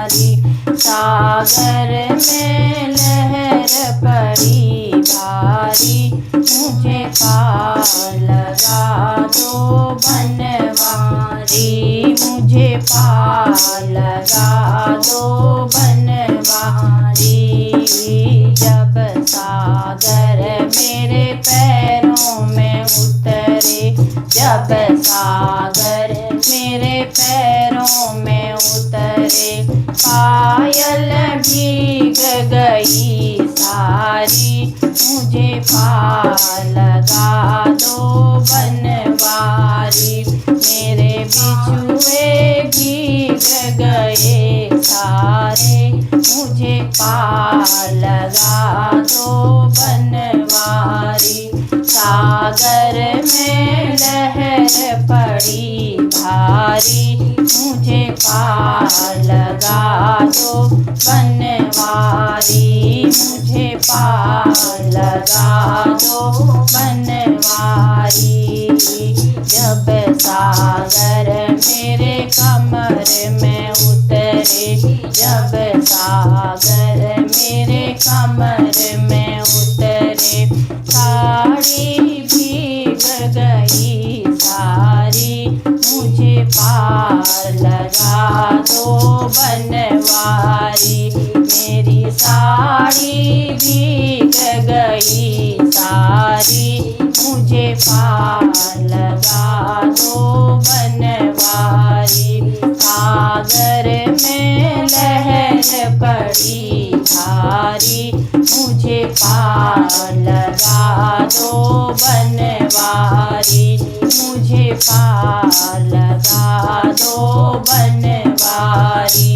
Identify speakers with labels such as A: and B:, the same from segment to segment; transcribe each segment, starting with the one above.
A: बनवारी। सागर में लहर पड़ी भारी, मुझे पार लगा दो बनवारी। मुझे पार लगा दो बनवारी। जब सागर मेरे पैरों में उतरे, जब सागर मेरे पैरों में उतरे, पायल भीग गई सारी। मुझे पार लगा दो बनवारी। मेरे बिछुए भीग गए सारे, मुझे पार लगा दो बनवारी। सागर में लहर पड़ी भारी, मुझे पार लगा दो बनवारी। मुझे पार लगा दो बनवारी। जब सागर मेरे कमर में उतरे, जब सागर मेरे कमर में उतरे, साड़ी भीग गई सारी। मुझे पार लगा दो बनवारी। मेरी साड़ी भीग गई सारी, मुझे पार लगा दो बनवारी। सागर में लहर पड़ी भारी, मुझे पार लगा दो बनवारी। मुझे पार लगा दो बनवारी।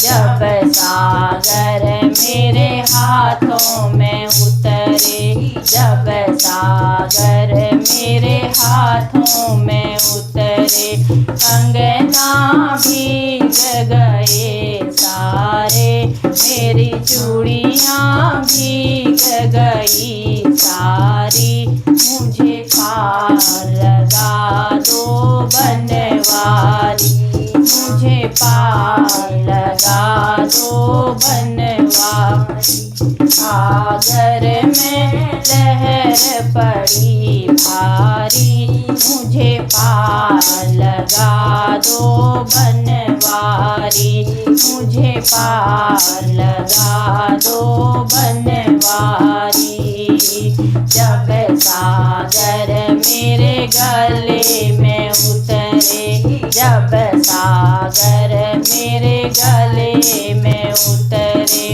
A: जब सागर मेरे हाथों में उतरे, जब सागर मेरे हाथों में उतरे, कंगना भीग गए सारे, मेरी चूड़ियाँ भीग गई सारी। मुझे पार लगा दो बनवारी। मुझे पार लगा दो बनवारी। सागर में लहर पड़ी भारी, मुझे पार लगा दो बनवारी। मुझे पार लगा दो बनवारी। जब सागर मेरे गले में उतरे, जब सागर मेरे गले में उतरे,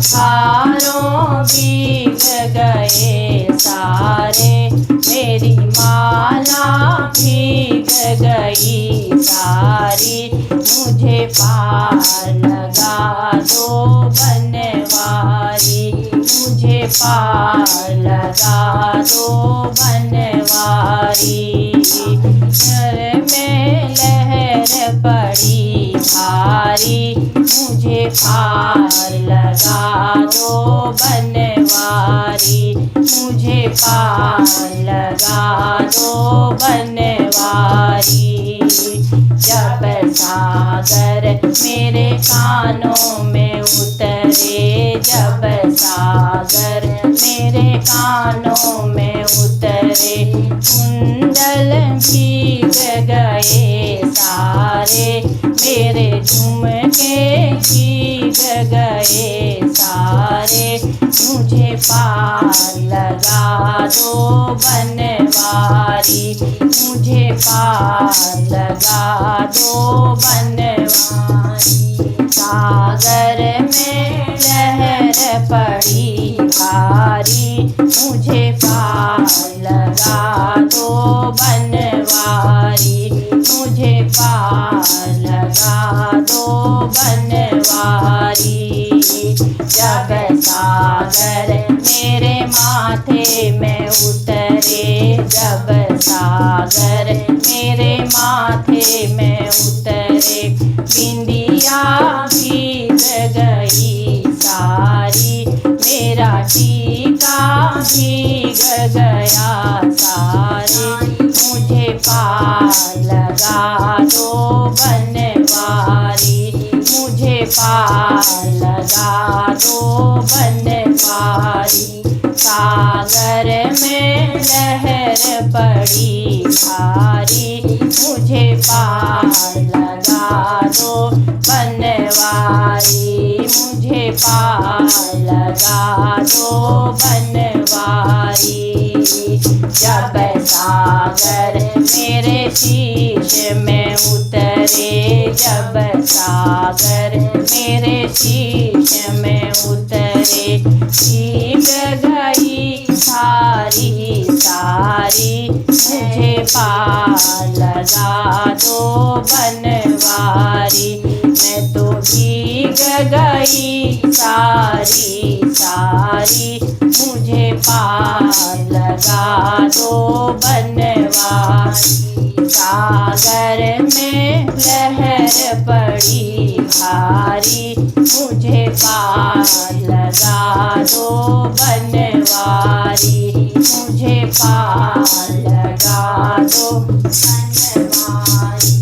A: हारों भीग गए सारे, मेरी माला भीग गई सारी। मुझे पार लगा दो बनवारी। मुझे पार लगा दो बनवारी। घर में लहर पड़ी भारी, मुझे पार लगा दो बनवारी। मुझे पार लगा दो बनवारी। जब सागर मेरे कानों में उतरे, जब सागर मेरे कानों में उतरे, कुंडल भीग गए सारे, मेरे झुमके भीग गए सारे। मुझे पार लगा दो बनवारी। मुझे पार लगा दो बनवारी। सागर में लहर पड़ी भारी, मुझे पार लगा दो बनवारी। मुझे पार लगा दो बनवारी। जब सागर मेरे माथे में उतरे, जब सागर मेरे माथे में उतरे, बिंदिया भीग गई सारी, मेरा टीका भीग गया सारे। मुझे पार लगा दो बनवारी। मुझे पार लगा दो बनवारी। सागर में लहर पड़ी भारी, मुझे पार लगा दो बनवारी। मुझे पार लगा दो बनवारी। जब सागर मेरे शीश में उतरे, जब सागर मेरे शीश में उतरे, भीग गई सारी सारी। मुझे पार लगा दो बनवारी। मैं तो भीग गई सारी सारी, मुझे पार लगा दो बनवारी। सागर में लहर पड़ी भारी, मुझे पार लगा दो बनवारी। मुझे पार लगा दो बनवारी।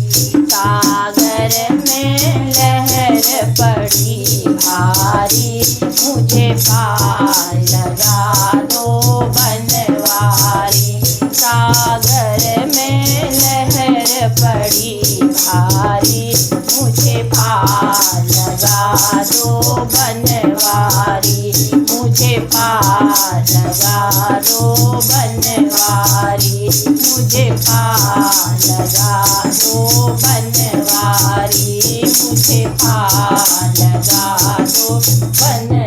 A: सागर में लहर पड़ी भारी, मुझे पार लगा दो बनवारी। सागर में लहर पड़ी भारी, मुझे पार लगा दो बनवारी। मुझे पार लगा दो बनवारी। मुझे पार लगा दो बनवारी। मुझे पार लगा दो बनवारी।